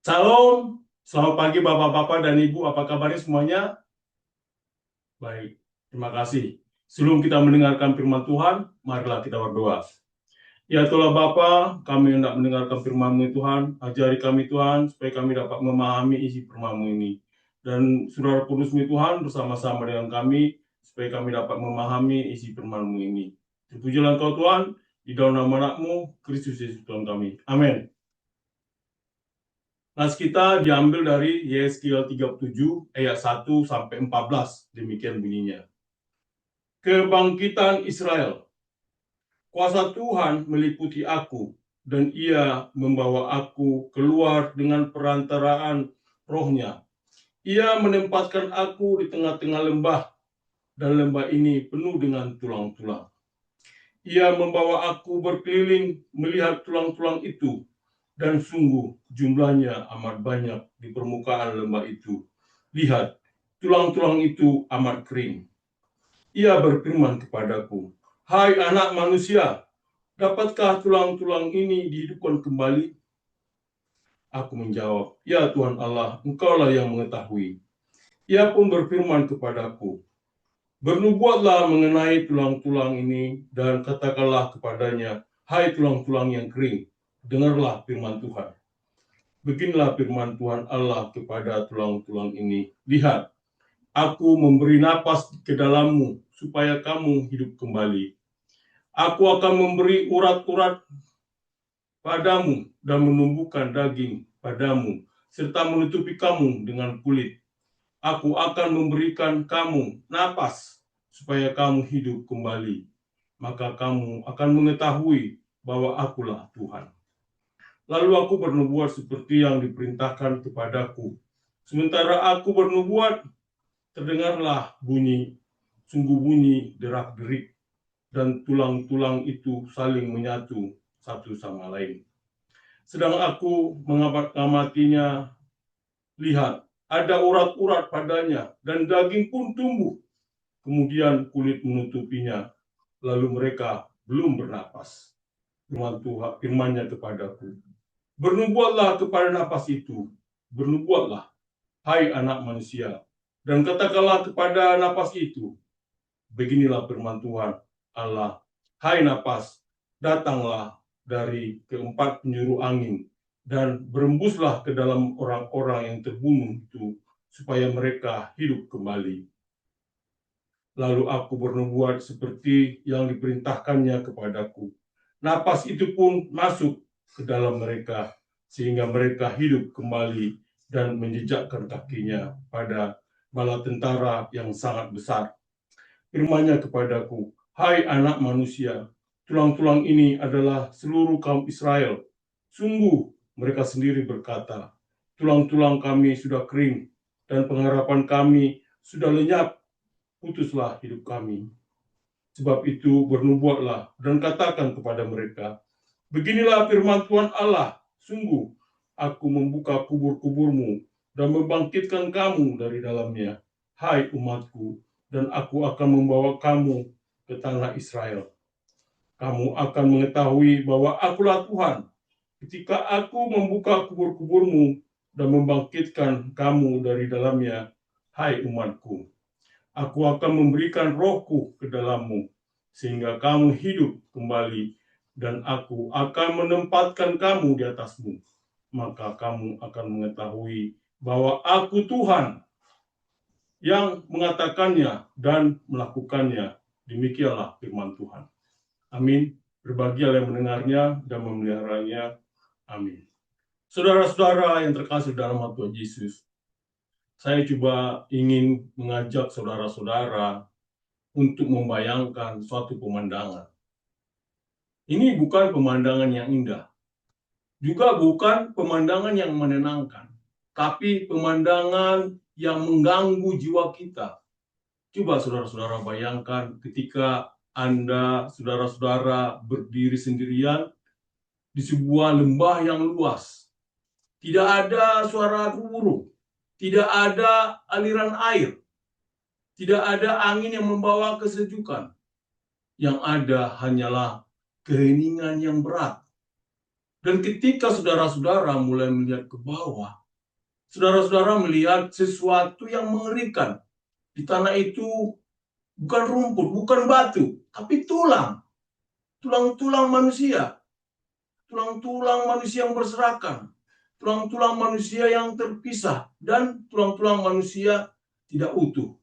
Salam, selamat pagi Bapak-Bapak dan Ibu, apa kabarnya semuanya? Baik, terima kasih. Sebelum kita mendengarkan firman Tuhan, marilah kita berdoa. Ya Tuhan Bapa, kami hendak mendengarkan firman-Mu Tuhan, ajari kami Tuhan, supaya kami dapat memahami isi firman-Mu ini. Dan Saudara Kudus-Mu Tuhan bersama-sama dengan kami, supaya kami dapat memahami isi firman-Mu ini. Terpujilah Engkau Tuhan, di dalam nama anak-Mu, Kristus Yesus Tuhan kami. Amin. Nas kita diambil dari Yeskiel 37 ayat 1 sampai 14. Demikian bunyinya. Kebangkitan Israel. Kuasa Tuhan meliputi aku, dan ia membawa aku keluar dengan perantaraan rohnya. Ia menempatkan aku di tengah-tengah lembah, dan lembah ini penuh dengan tulang-tulang. Ia membawa aku berkeliling melihat tulang-tulang itu, dan sungguh jumlahnya amat banyak di permukaan lembah itu. Lihat, tulang-tulang itu amat kering. Ia berfirman kepadaku, "Hai anak manusia, dapatkah tulang-tulang ini dihidupkan kembali?" Aku menjawab, "Ya Tuhan Allah, Engkaulah yang mengetahui." Ia pun berfirman kepadaku, "Bernubuatlah mengenai tulang-tulang ini dan katakanlah kepadanya, hai tulang-tulang yang kering, dengarlah firman Tuhan. Beginilah firman Tuhan Allah kepada tulang-tulang ini. Lihat, aku memberi napas ke dalammu supaya kamu hidup kembali. Aku akan memberi urat-urat padamu dan menumbuhkan daging padamu, serta menutupi kamu dengan kulit. Aku akan memberikan kamu napas supaya kamu hidup kembali. Maka kamu akan mengetahui bahwa akulah Tuhan. Lalu aku bernubuat seperti yang diperintahkan kepadaku. Sementara aku bernubuat, terdengarlah bunyi, sungguh bunyi derak-derik, dan tulang-tulang itu saling menyatu satu sama lain. Sedang aku mengamatinya, lihat, ada urat-urat padanya, dan daging pun tumbuh. Kemudian kulit menutupinya, lalu mereka belum bernapas. Firman Tuhan, firman-Nya kepadaku, bernubuatlah kepada napas itu, bernubuatlah, hai anak manusia, dan katakanlah kepada napas itu, beginilah firman Tuhan Allah, hai napas, datanglah dari keempat penjuru angin, dan berembuslah ke dalam orang-orang yang terbunuh itu, supaya mereka hidup kembali. Lalu aku bernubuat seperti yang diperintahkannya kepadaku. Napas itu pun masuk ke dalam mereka, sehingga mereka hidup kembali dan menjejakkan kakinya pada bala tentara yang sangat besar. Firman-Nya kepadaku, hai anak manusia, tulang-tulang ini adalah seluruh kaum Israel. Sungguh mereka sendiri berkata, tulang-tulang kami sudah kering, dan pengharapan kami sudah lenyap, putuslah hidup kami. Sebab itu bernubuatlah dan katakan kepada mereka, beginilah firman Tuhan Allah, sungguh aku membuka kubur-kuburmu dan membangkitkan kamu dari dalamnya, hai umatku, dan aku akan membawa kamu ke tanah Israel. Kamu akan mengetahui bahwa akulah Tuhan, ketika aku membuka kubur-kuburmu dan membangkitkan kamu dari dalamnya, hai umatku. Aku akan memberikan rohku ke dalammu, sehingga kamu hidup kembali, dan aku akan menempatkan kamu di atasmu. Maka kamu akan mengetahui bahwa aku Tuhan yang mengatakannya dan melakukannya. Demikianlah firman Tuhan. Amin. Berbahagia yang mendengarnya dan memeliharanya. Amin. Saudara-saudara yang terkasih dalam Tuhan Yesus, saya coba ingin mengajak saudara-saudara untuk membayangkan suatu pemandangan. Ini bukan pemandangan yang indah, juga bukan pemandangan yang menenangkan, tapi pemandangan yang mengganggu jiwa kita. Coba saudara-saudara bayangkan ketika Anda, saudara-saudara, berdiri sendirian di sebuah lembah yang luas. Tidak ada suara burung, tidak ada aliran air, tidak ada angin yang membawa kesejukan. Yang ada hanyalah keheningan yang berat. Dan ketika saudara-saudara mulai melihat ke bawah, saudara-saudara melihat sesuatu yang mengerikan. Di tanah itu bukan rumput, bukan batu, tapi tulang. Tulang-tulang manusia. Tulang-tulang manusia yang berserakan. Tulang-tulang manusia yang terpisah. Dan tulang-tulang manusia tidak utuh.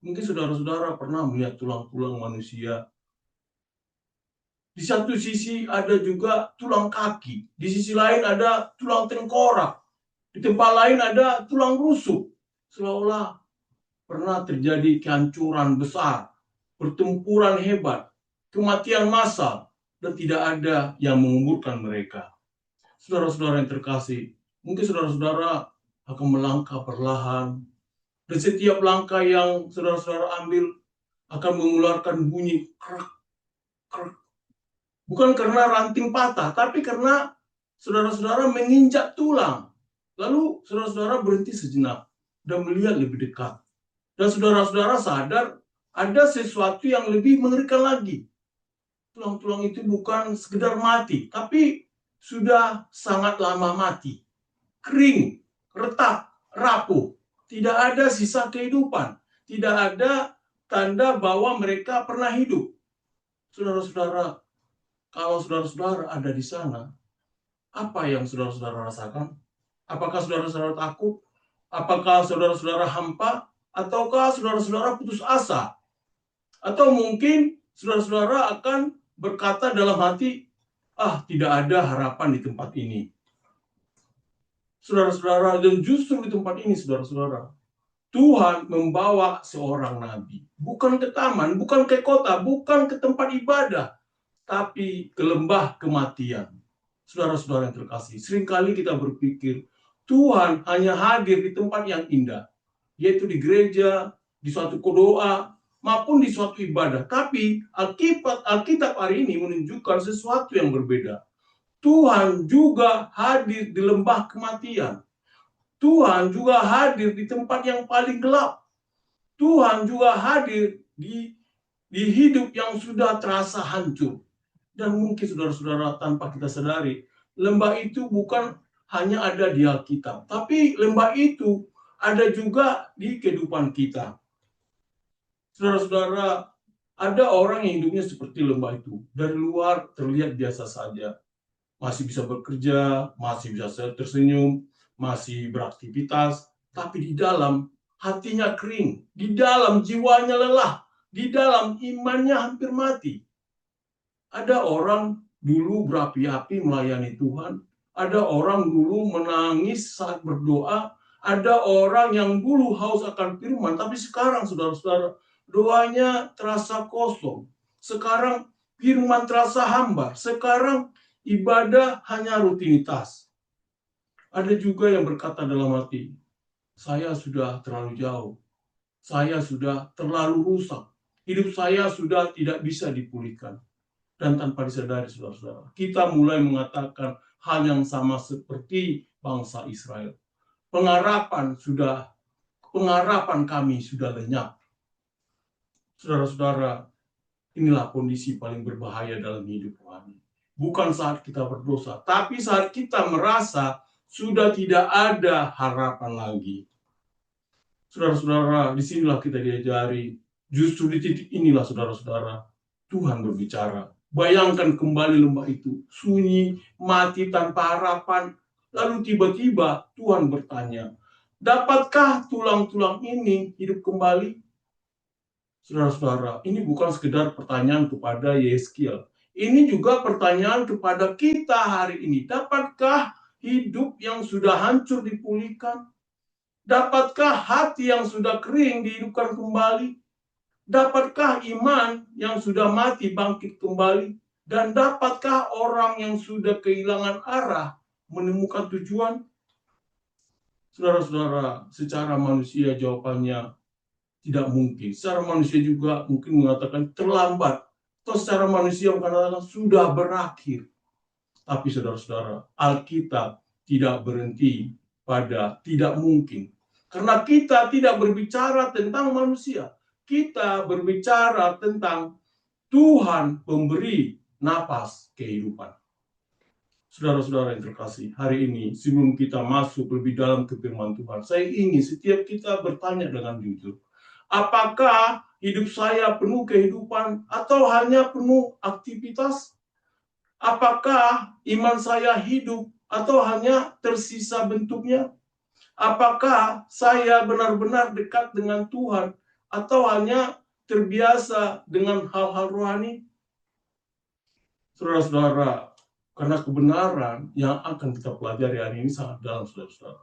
Mungkin saudara-saudara pernah melihat tulang-tulang manusia. Di satu sisi ada juga tulang kaki. Di sisi lain ada tulang tengkorak. Di tempat lain ada tulang rusuk. Seolah-olah pernah terjadi kehancuran besar, pertempuran hebat, kematian massal, dan tidak ada yang menguburkan mereka. Saudara-saudara yang terkasih, mungkin saudara-saudara akan melangkah perlahan, dan setiap langkah yang saudara-saudara ambil akan mengeluarkan bunyi krek, krek. Bukan karena ranting patah, tapi karena saudara-saudara menginjak tulang. Lalu saudara-saudara berhenti sejenak dan melihat lebih dekat. Dan saudara-saudara sadar ada sesuatu yang lebih mengerikan lagi. Tulang-tulang itu bukan sekedar mati, tapi sudah sangat lama mati. Kering, retak, rapuh. Tidak ada sisa kehidupan. Tidak ada tanda bahwa mereka pernah hidup. Saudara-saudara, kalau saudara-saudara ada di sana, apa yang saudara-saudara rasakan? Apakah saudara-saudara takut? Apakah saudara-saudara hampa? Ataukah saudara-saudara putus asa? Atau mungkin saudara-saudara akan berkata dalam hati, tidak ada harapan di tempat ini. Saudara-saudara, dan justru di tempat ini, saudara-saudara, Tuhan membawa seorang nabi. Bukan ke taman, bukan ke kota, bukan ke tempat ibadah, tapi ke lembah kematian. Saudara-saudara yang terkasih, seringkali kita berpikir, Tuhan hanya hadir di tempat yang indah, yaitu di gereja, di suatu doa, maupun di suatu ibadah. Tapi Alkitab hari ini menunjukkan sesuatu yang berbeda. Tuhan juga hadir di lembah kematian. Tuhan juga hadir di tempat yang paling gelap. Tuhan juga hadir di hidup yang sudah terasa hancur. Dan mungkin saudara-saudara tanpa kita sadari, lembah itu bukan hanya ada di Alkitab, tapi lembah itu ada juga di kehidupan kita. Saudara-saudara, ada orang yang hidupnya seperti lembah itu. Dari luar terlihat biasa saja. Masih bisa bekerja, masih bisa tersenyum, masih beraktivitas. Tapi di dalam hatinya kering. Di dalam jiwanya lelah. Di dalam imannya hampir mati. Ada orang dulu berapi-api melayani Tuhan. Ada orang dulu menangis saat berdoa. Ada orang yang dulu haus akan firman. Tapi sekarang saudara-saudara, doanya terasa kosong. Sekarang firman terasa hambar. Sekarang ibadah hanya rutinitas. Ada juga yang berkata dalam hati, saya sudah terlalu jauh. Saya sudah terlalu rusak. Hidup saya sudah tidak bisa dipulihkan. Dan tanpa disadari, saudara-saudara, kita mulai mengatakan hal yang sama seperti bangsa Israel. Pengharapan kami sudah lenyap. Saudara-saudara, inilah kondisi paling berbahaya dalam hidup rohani. Bukan saat kita berdosa, tapi saat kita merasa sudah tidak ada harapan lagi. Saudara-saudara, disinilah kita diajari. Justru di titik inilah, saudara-saudara, Tuhan berbicara. Bayangkan kembali lembah itu, sunyi, mati tanpa harapan. Lalu tiba-tiba Tuhan bertanya, dapatkah tulang-tulang ini hidup kembali? Saudara-saudara, ini bukan sekedar pertanyaan kepada Yeskiel. Ini juga pertanyaan kepada kita hari ini. Dapatkah hidup yang sudah hancur dipulihkan? Dapatkah hati yang sudah kering dihidupkan kembali? Dapatkah iman yang sudah mati bangkit kembali? Dan dapatkah orang yang sudah kehilangan arah menemukan tujuan? Saudara-saudara, secara manusia jawabannya tidak mungkin. Secara manusia juga mungkin mengatakan terlambat. Atau secara manusia mengatakan sudah berakhir. Tapi saudara-saudara, Alkitab tidak berhenti pada tidak mungkin. Karena kita tidak berbicara tentang manusia. Kita berbicara tentang Tuhan pemberi napas kehidupan. Saudara-saudara yang terkasih, hari ini sebelum kita masuk lebih dalam ke firman Tuhan, saya ingin setiap kita bertanya dengan jujur. Apakah hidup saya penuh kehidupan atau hanya penuh aktivitas? Apakah iman saya hidup atau hanya tersisa bentuknya? Apakah saya benar-benar dekat dengan Tuhan atau hanya terbiasa dengan hal-hal rohani? Saudara-saudara, karena kebenaran yang akan kita pelajari hari ini sangat dalam, saudara-saudara.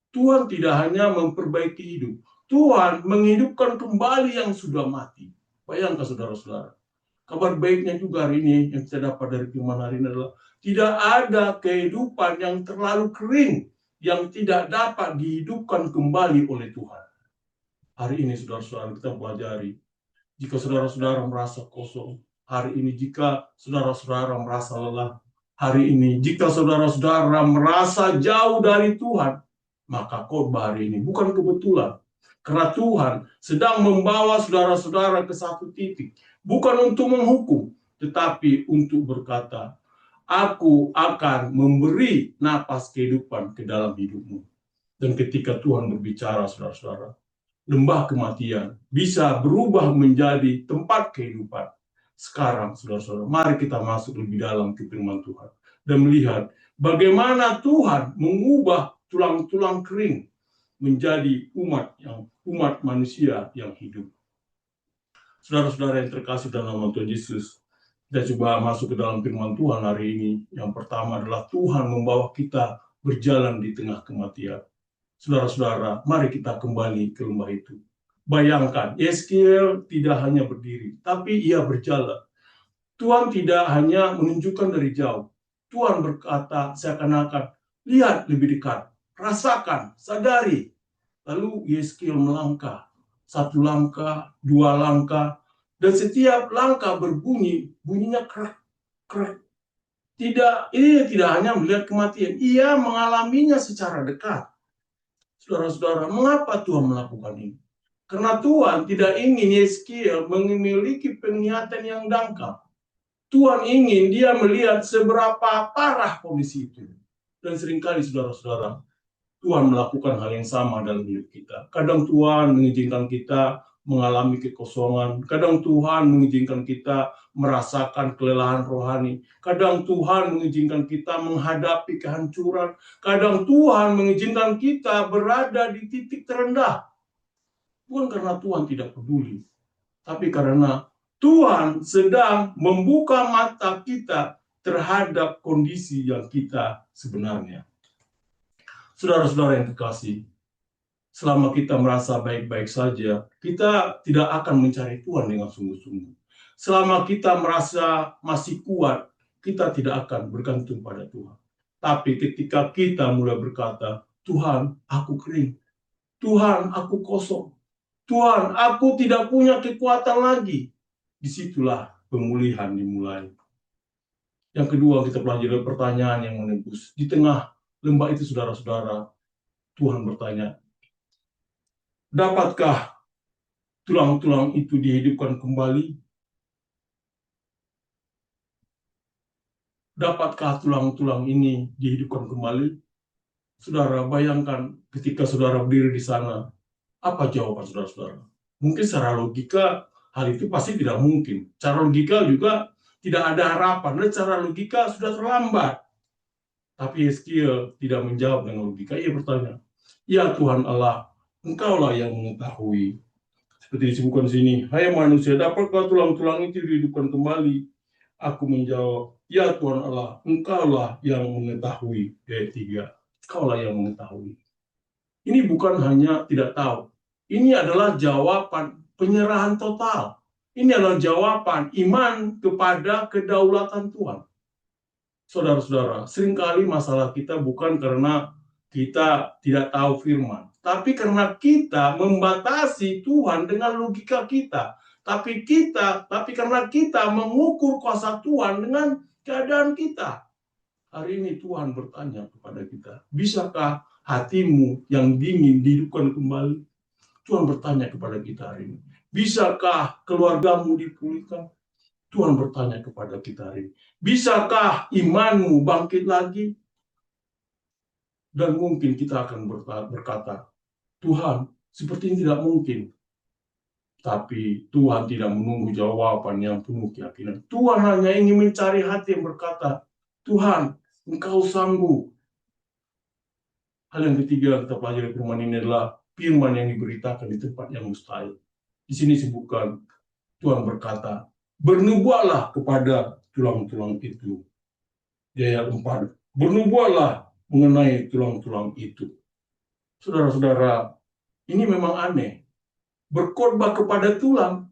Tuhan tidak hanya memperbaiki hidup, Tuhan menghidupkan kembali yang sudah mati. Bayangkan saudara-saudara. Kabar baiknya juga hari ini yang kita dapat dari firman hari ini adalah tidak ada kehidupan yang terlalu kering yang tidak dapat dihidupkan kembali oleh Tuhan. Hari ini saudara-saudara kita pelajari, jika saudara-saudara merasa kosong, hari ini jika saudara-saudara merasa lelah, hari ini jika saudara-saudara merasa jauh dari Tuhan, maka khotbah hari ini bukan kebetulan. Karena Tuhan sedang membawa saudara-saudara ke satu titik. Bukan untuk menghukum, tetapi untuk berkata, aku akan memberi napas kehidupan ke dalam hidupmu. Dan ketika Tuhan berbicara, saudara-saudara, lembah kematian bisa berubah menjadi tempat kehidupan. Sekarang, saudara-saudara, mari kita masuk lebih dalam ke firman Tuhan dan melihat bagaimana Tuhan mengubah tulang-tulang kering menjadi umat manusia yang hidup. Saudara-saudara yang terkasih dalam nama Tuhan Yesus, kita coba masuk ke dalam firman Tuhan hari ini. Yang pertama adalah Tuhan membawa kita berjalan di tengah kematian. Saudara-saudara, mari kita kembali ke lembah itu. Bayangkan, Yeskiel tidak hanya berdiri, tapi ia berjalan. Tuhan tidak hanya menunjukkan dari jauh. Tuhan berkata seakan-akan, lihat lebih dekat, rasakan, sadari. Lalu Yeskiel melangkah, satu langkah, dua langkah, dan setiap langkah bunyinya krek, krek. Ini tidak hanya melihat kematian, ia mengalaminya secara dekat. Saudara-saudara, mengapa Tuhan melakukan ini? Karena Tuhan tidak ingin Yeskiel memiliki penglihatan yang dangkal. Tuhan ingin dia melihat seberapa parah kondisi itu. Dan seringkali saudara-saudara, Tuhan melakukan hal yang sama dalam hidup kita. Kadang Tuhan mengizinkan kita mengalami kekosongan. Kadang Tuhan mengizinkan kita merasakan kelelahan rohani. Kadang Tuhan mengizinkan kita menghadapi kehancuran. Kadang Tuhan mengizinkan kita berada di titik terendah. Bukan karena Tuhan tidak peduli, tapi karena Tuhan sedang membuka mata kita terhadap kondisi yang kita sebenarnya. Saudara-saudara yang terkasih, selama kita merasa baik-baik saja, kita tidak akan mencari Tuhan dengan sungguh-sungguh. Selama kita merasa masih kuat, kita tidak akan bergantung pada Tuhan. Tapi ketika kita mulai berkata, Tuhan, aku kering. Tuhan, aku kosong. Tuhan, aku tidak punya kekuatan lagi. Disitulah pemulihan dimulai. Yang kedua, kita pelajari pertanyaan yang menembus. Di tengah lembah itu, saudara-saudara, Tuhan bertanya, dapatkah tulang-tulang itu dihidupkan kembali? Dapatkah tulang-tulang ini dihidupkan kembali? Saudara, bayangkan ketika saudara berdiri di sana, apa jawaban saudara-saudara? Mungkin secara logika, hal itu pasti tidak mungkin. Secara logika juga tidak ada harapan. Dan secara logika sudah terlambat. Tapi Yeskiel tidak menjawab dengan logika. Ia bertanya, ya Tuhan Allah, Engkaulah yang mengetahui. Seperti disebutkan di sini, hai manusia, dapatkah tulang-tulang itu dihidupkan kembali? Aku menjawab, ya Tuhan Allah, Engkaulah yang mengetahui. Ayat 3, Engkaulah yang mengetahui. Ini bukan hanya tidak tahu. Ini adalah jawaban penyerahan total. Ini adalah jawaban iman kepada kedaulatan Tuhan. Saudara-saudara, seringkali masalah kita bukan karena kita tidak tahu firman, tapi karena kita membatasi Tuhan dengan logika kita. Tapi karena kita mengukur kuasa Tuhan dengan keadaan kita. Hari ini Tuhan bertanya kepada kita, bisakah hatimu yang dingin dihidupkan kembali? Tuhan bertanya kepada kita hari ini, bisakah keluargamu dipulihkan? Tuhan bertanya kepada kita hari ini, bisakah imanmu bangkit lagi? Dan mungkin kita akan berkata, Tuhan, seperti ini tidak mungkin. Tapi Tuhan tidak menunggu jawaban yang penuh keyakinan. Tuhan hanya ingin mencari hati yang berkata, Tuhan, Engkau sanggup. Hal yang ketiga yang kita pelajari firman ini adalah firman yang diberitakan di tempat yang mustahil. Di sini disebutkan, Tuhan berkata, bernubuatlah kepada tulang-tulang itu. Di ayat 4, bernubuatlah mengenai tulang-tulang itu. Saudara-saudara, ini memang aneh. Berkhotbah kepada tulang,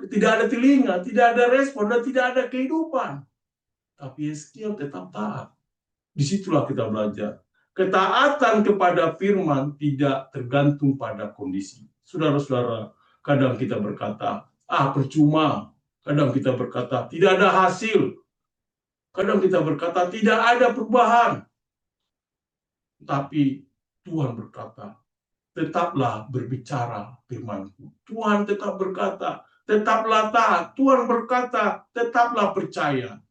tidak ada telinga, tidak ada respon, dan tidak ada kehidupan. Tapi Yeskiel tetap taat. Disitulah kita belajar. Ketaatan kepada firman tidak tergantung pada kondisi. Saudara-saudara, kadang kita berkata, percuma. Kadang kita berkata, tidak ada hasil. Kadang kita berkata, tidak ada perubahan. Tapi Tuhan berkata, tetaplah berbicara firman-Ku. Tuhan tetap berkata, tetaplah taat. Tuhan berkata, tetaplah percaya.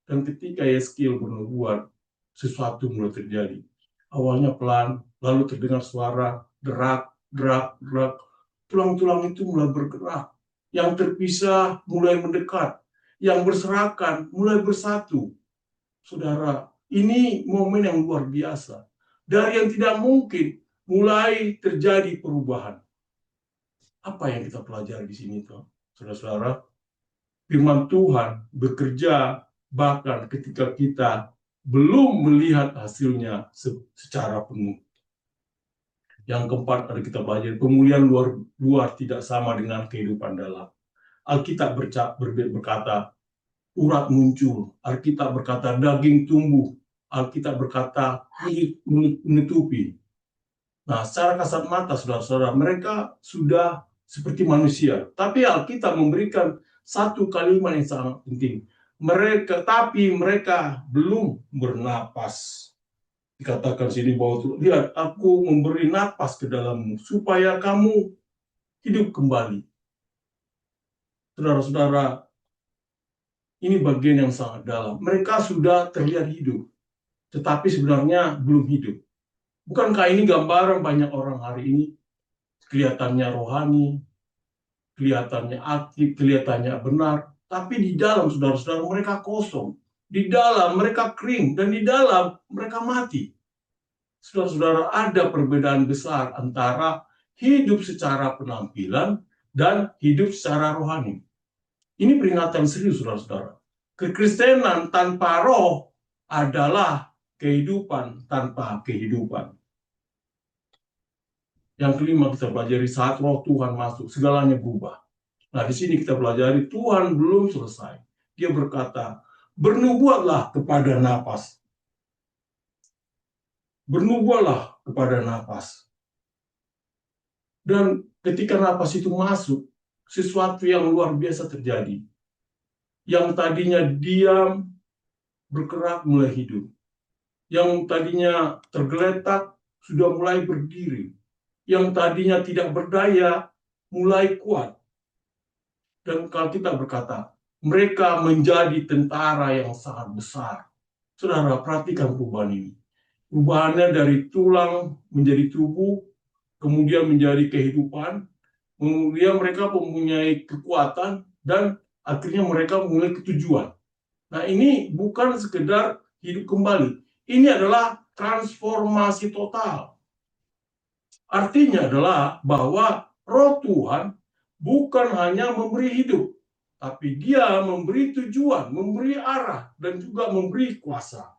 Dan ketika Yeskiel bernubuat, sesuatu mulai terjadi. Awalnya pelan, lalu terdengar suara derak, derak, derak. Tulang-tulang itu mulai bergerak. Yang terpisah mulai mendekat. Yang berserakan mulai bersatu. Saudara, ini momen yang luar biasa. Dari yang tidak mungkin, mulai terjadi perubahan. Apa yang kita pelajari di sini, toh? Saudara-saudara, firman Tuhan bekerja bahkan ketika kita belum melihat hasilnya secara penuh. Yang keempat, ada kita pelajari, pemulihan luar tidak sama dengan kehidupan dalam. Alkitab berkata, urat muncul. Alkitab berkata, daging tumbuh. Alkitab berkata, kulit menutupi. Nah, secara kasat mata, saudara-saudara, mereka sudah seperti manusia. Tapi Alkitab memberikan satu kalimat yang sangat penting. Tapi mereka belum bernapas. Dikatakan sini bahwa, lihat, aku memberi napas ke dalammu, supaya kamu hidup kembali. Saudara-saudara, ini bagian yang sangat dalam. Mereka sudah terlihat hidup, tetapi sebenarnya belum hidup. Bukankah ini gambaran banyak orang hari ini? Kelihatannya rohani, kelihatannya aktif, kelihatannya benar, tapi di dalam, saudara-saudara, mereka kosong. Di dalam mereka kering, dan di dalam mereka mati. Saudara-saudara, ada perbedaan besar antara hidup secara penampilan dan hidup secara rohani. Ini peringatan serius, saudara-saudara. Kekristenan tanpa roh adalah kehidupan tanpa kehidupan. Yang kelima kita pelajari, saat roh Tuhan masuk, segalanya berubah. Nah, di sini kita pelajari Tuhan belum selesai. Dia berkata, bernubuatlah kepada napas. Bernubuatlah kepada napas. Dan ketika napas itu masuk, sesuatu yang luar biasa terjadi. Yang tadinya diam, bergerak, mulai hidup. Yang tadinya tergeletak, sudah mulai berdiri. Yang tadinya tidak berdaya, mulai kuat. Dan kalau kita berkata, mereka menjadi tentara yang sangat besar. Saudara, perhatikan perubahan ini. Perubahannya dari tulang menjadi tubuh, kemudian menjadi kehidupan, kemudian mereka mempunyai kekuatan, dan akhirnya mereka mempunyai ketujuan. Nah, ini bukan sekedar hidup kembali. Ini adalah transformasi total. Artinya adalah bahwa roh Tuhan bukan hanya memberi hidup, tapi dia memberi tujuan, memberi arah, dan juga memberi kuasa.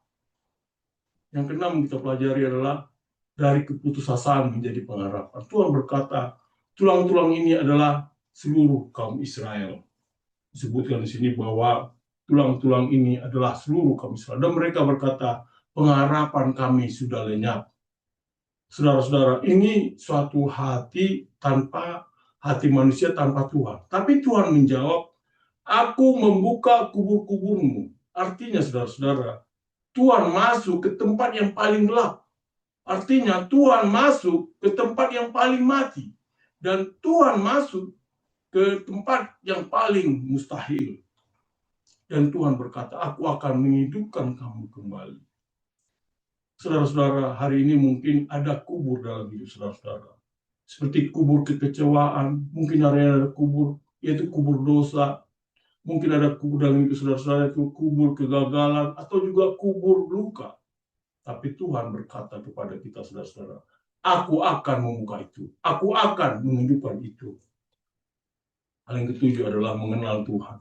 Yang keenam kita pelajari adalah dari keputusasaan menjadi pengharapan. Tuhan berkata, tulang-tulang ini adalah seluruh kaum Israel. Disebutkan di sini bahwa tulang-tulang ini adalah seluruh kaum Israel. Dan mereka berkata, pengharapan kami sudah lenyap. Saudara-saudara, ini suatu hati manusia tanpa Tuhan. Tapi Tuhan menjawab, aku membuka kubur-kuburmu. Artinya, saudara-saudara, Tuhan masuk ke tempat yang paling gelap. Artinya, Tuhan masuk ke tempat yang paling mati. Dan Tuhan masuk ke tempat yang paling mustahil. Dan Tuhan berkata, aku akan menghidupkan kamu kembali. Saudara-saudara, hari ini mungkin ada kubur dalam hidup saudara-saudara. Seperti kubur kekecewaan, mungkin ada kubur, yaitu kubur dosa. Mungkin ada kubur dalam hidup saudara-saudara, itu kubur kegagalan, atau juga kubur luka. Tapi Tuhan berkata kepada kita, saudara-saudara, aku akan membuka itu. Aku akan menghidupkan itu. Hal yang ketujuh adalah mengenal Tuhan.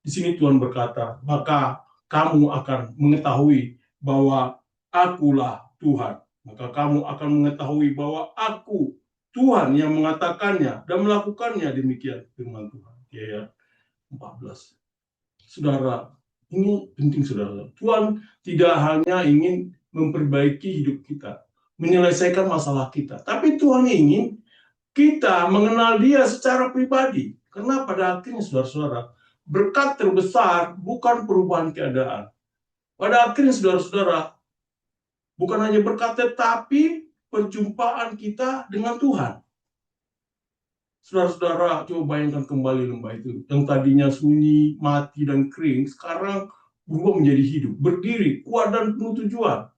Di sini Tuhan berkata, maka kamu akan mengetahui bahwa akulah Tuhan. Maka kamu akan mengetahui bahwa aku Tuhan yang mengatakannya dan melakukannya, demikian firman Tuhan. Ayat 14. Saudara, ini penting saudara. Tuhan tidak hanya ingin memperbaiki hidup kita, menyelesaikan masalah kita, tapi Tuhan ingin kita mengenal Dia secara pribadi. Karena pada akhirnya saudara-saudara, berkat terbesar bukan perubahan keadaan. Pada akhirnya saudara-saudara, bukan hanya berkat, tetapi perjumpaan kita dengan Tuhan. Saudara-saudara, coba bayangkan kembali lembah itu. Yang tadinya sunyi, mati, dan kering, sekarang berubah menjadi hidup, berdiri, kuat, dan penuh tujuan.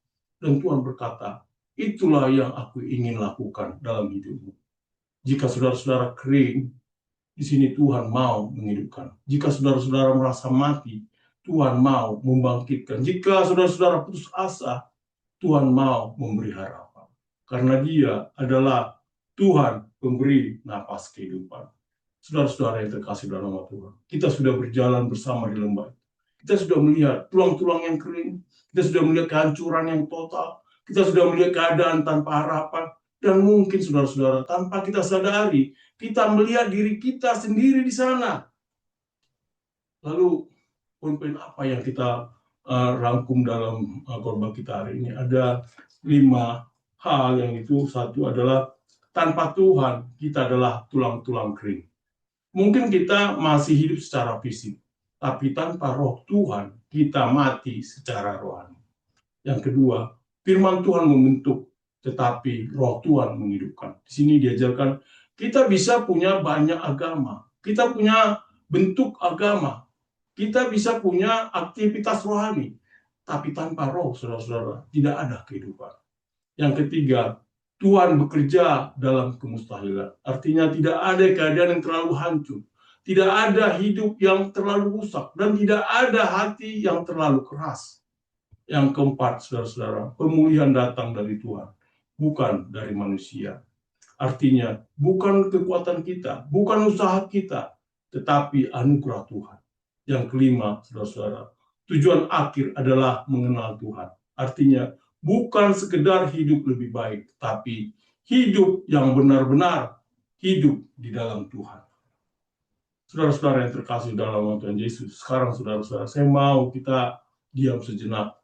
Dan Tuhan berkata, itulah yang aku ingin lakukan dalam hidupmu. Jika saudara-saudara kering, di sini Tuhan mau menghidupkan. Jika saudara-saudara merasa mati, Tuhan mau membangkitkan. Jika saudara-saudara putus asa, Tuhan mau memberi harapan. Karena Dia adalah Tuhan pemberi napas kehidupan. Saudara-saudara yang terkasih dalam nama Tuhan, kita sudah berjalan bersama di lembah. Kita sudah melihat tulang-tulang yang kering, kita sudah melihat kehancuran yang total, kita sudah melihat keadaan tanpa harapan, dan mungkin saudara-saudara tanpa kita sadari, kita melihat diri kita sendiri di sana. Lalu poin-poin apa yang kita rangkum dalam khotbah kita hari ini? Ada 5 hal, yang itu satu adalah tanpa Tuhan kita adalah tulang-tulang kering. Mungkin kita masih hidup secara fisik, tapi tanpa roh Tuhan kita mati secara rohani. Yang kedua, firman Tuhan membentuk, tetapi roh Tuhan menghidupkan. Di sini diajarkan kita bisa punya banyak agama, kita punya bentuk agama, kita bisa punya aktivitas rohani, tapi tanpa roh, saudara-saudara, tidak ada kehidupan. Yang ketiga, Tuhan bekerja dalam kemustahilan. Artinya tidak ada keadaan yang terlalu hancur, tidak ada hidup yang terlalu rusak, dan tidak ada hati yang terlalu keras. Yang keempat, saudara-saudara, pemulihan datang dari Tuhan, bukan dari manusia. Artinya, bukan kekuatan kita, bukan usaha kita, tetapi anugerah Tuhan. Yang kelima, saudara-saudara, tujuan akhir adalah mengenal Tuhan. Artinya, bukan sekedar hidup lebih baik, tapi hidup yang benar-benar hidup di dalam Tuhan. Saudara-saudara yang terkasih dalam Tuhan Yesus, sekarang saudara-saudara, saya mau kita diam sejenak,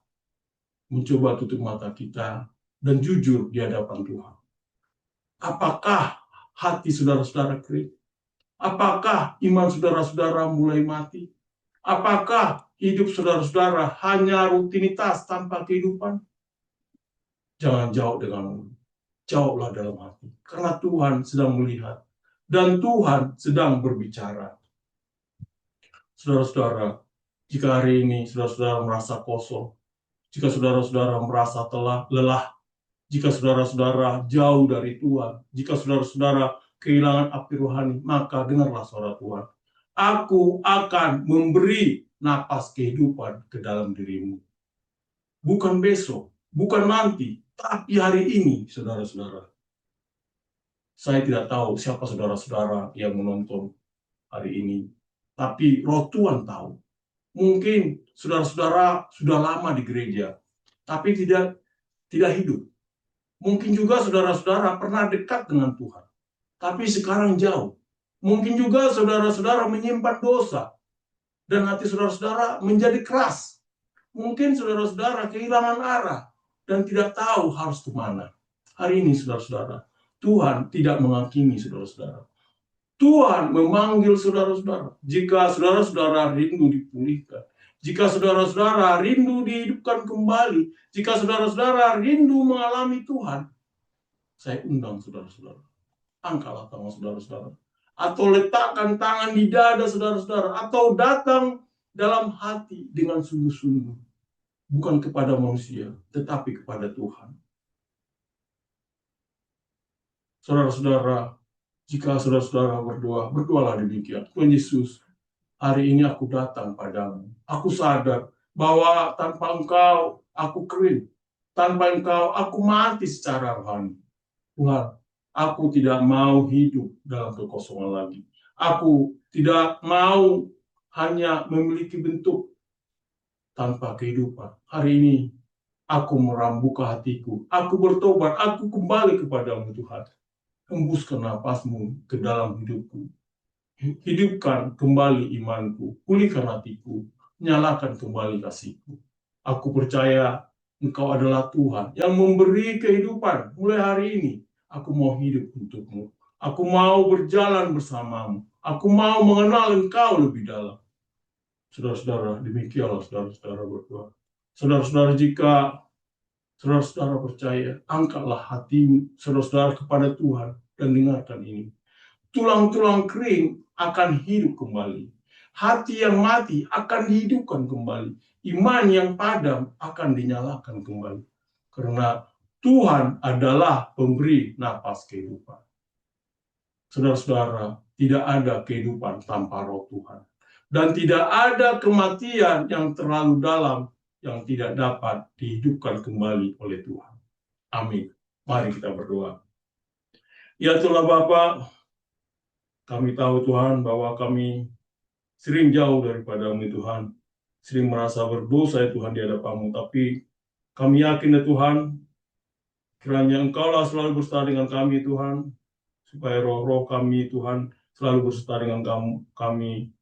mencoba tutup mata kita, dan jujur di hadapan Tuhan. Apakah hati saudara-saudara kering? Apakah iman saudara-saudara mulai mati? Apakah hidup saudara-saudara hanya rutinitas tanpa kehidupan? Jangan jauh dengan mulut. Jawablah dalam hati. Karena Tuhan sedang melihat. Dan Tuhan sedang berbicara. Saudara-saudara, jika hari ini saudara-saudara merasa kosong, jika saudara-saudara merasa lelah, jika saudara-saudara jauh dari Tuhan, jika saudara-saudara kehilangan api rohani, maka dengarlah suara Tuhan. Aku akan memberi napas kehidupan ke dalam dirimu. Bukan besok, bukan nanti, tapi hari ini, saudara-saudara. Saya tidak tahu siapa saudara-saudara yang menonton hari ini, tapi roh Tuhan tahu. Mungkin saudara-saudara sudah lama di gereja, tapi tidak hidup. Mungkin juga saudara-saudara pernah dekat dengan Tuhan, tapi sekarang jauh. Mungkin juga saudara-saudara menyimpan dosa, dan hati saudara-saudara menjadi keras. Mungkin saudara-saudara kehilangan arah, dan tidak tahu harus kemana. Hari ini saudara-saudara, Tuhan tidak menghakimi saudara-saudara. Tuhan memanggil saudara-saudara. Jika saudara-saudara rindu dipulihkan, jika saudara-saudara rindu dihidupkan kembali, jika saudara-saudara rindu mengalami Tuhan, saya undang saudara-saudara. Angkatlah tangan saudara-saudara. atau letakkan tangan di dada saudara-saudara, atau datang dalam hati dengan sungguh-sungguh, bukan kepada manusia, tetapi kepada Tuhan. Saudara-saudara, jika saudara-saudara berdoa, berdoalah demikian. Tuhan Yesus, hari ini aku datang padamu. Aku sadar bahwa tanpa Engkau aku kering. Tanpa Engkau aku mati secara rohani. Tuhan, aku tidak mau hidup dalam kekosongan lagi. Aku tidak mau hanya memiliki bentuk tanpa kehidupan. Hari ini aku membuka hatiku. Aku bertobat. Aku kembali kepadamu Tuhan. Hembuskan napasmu ke dalam hidupku. Hidupkan kembali imanku. Pulihkan hatiku. Nyalakan kembali kasihku. Aku percaya Engkau adalah Tuhan yang memberi kehidupan. Mulai hari ini, aku mau hidup untukmu. Aku mau berjalan bersamamu. Aku mau mengenal Engkau lebih dalam. Saudara-saudara, demikianlah saudara-saudara berdoa. Saudara-saudara, jika saudara-saudara percaya, angkatlah hatimu saudara-saudara kepada Tuhan dan dengarkan ini. Tulang-tulang kering akan hidup kembali. Hati yang mati akan dihidupkan kembali. Iman yang padam akan dinyalakan kembali. Karena Tuhan adalah pemberi napas kehidupan. Saudara-saudara, tidak ada kehidupan tanpa roh Tuhan. Dan tidak ada kematian yang terlalu dalam yang tidak dapat dihidupkan kembali oleh Tuhan. Amin. Mari kita berdoa. Ya Tuhan Bapa, kami tahu Tuhan bahwa kami sering jauh daripada-Mu Tuhan. Sering merasa berdosa ya Tuhan di hadapan-Mu. Tapi kami yakin ya Tuhan, kiranya Engkau-lah selalu beserta dengan kami Tuhan. Supaya roh-roh kami Tuhan selalu beserta dengan kami.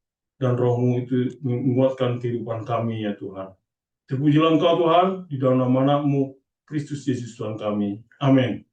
Dan roh-Mu itu menguatkan kehidupan kami ya Tuhan. Terpujilah Engkau Tuhan, di dalam nama Anakmu, Kristus Yesus Tuhan kami. Amin.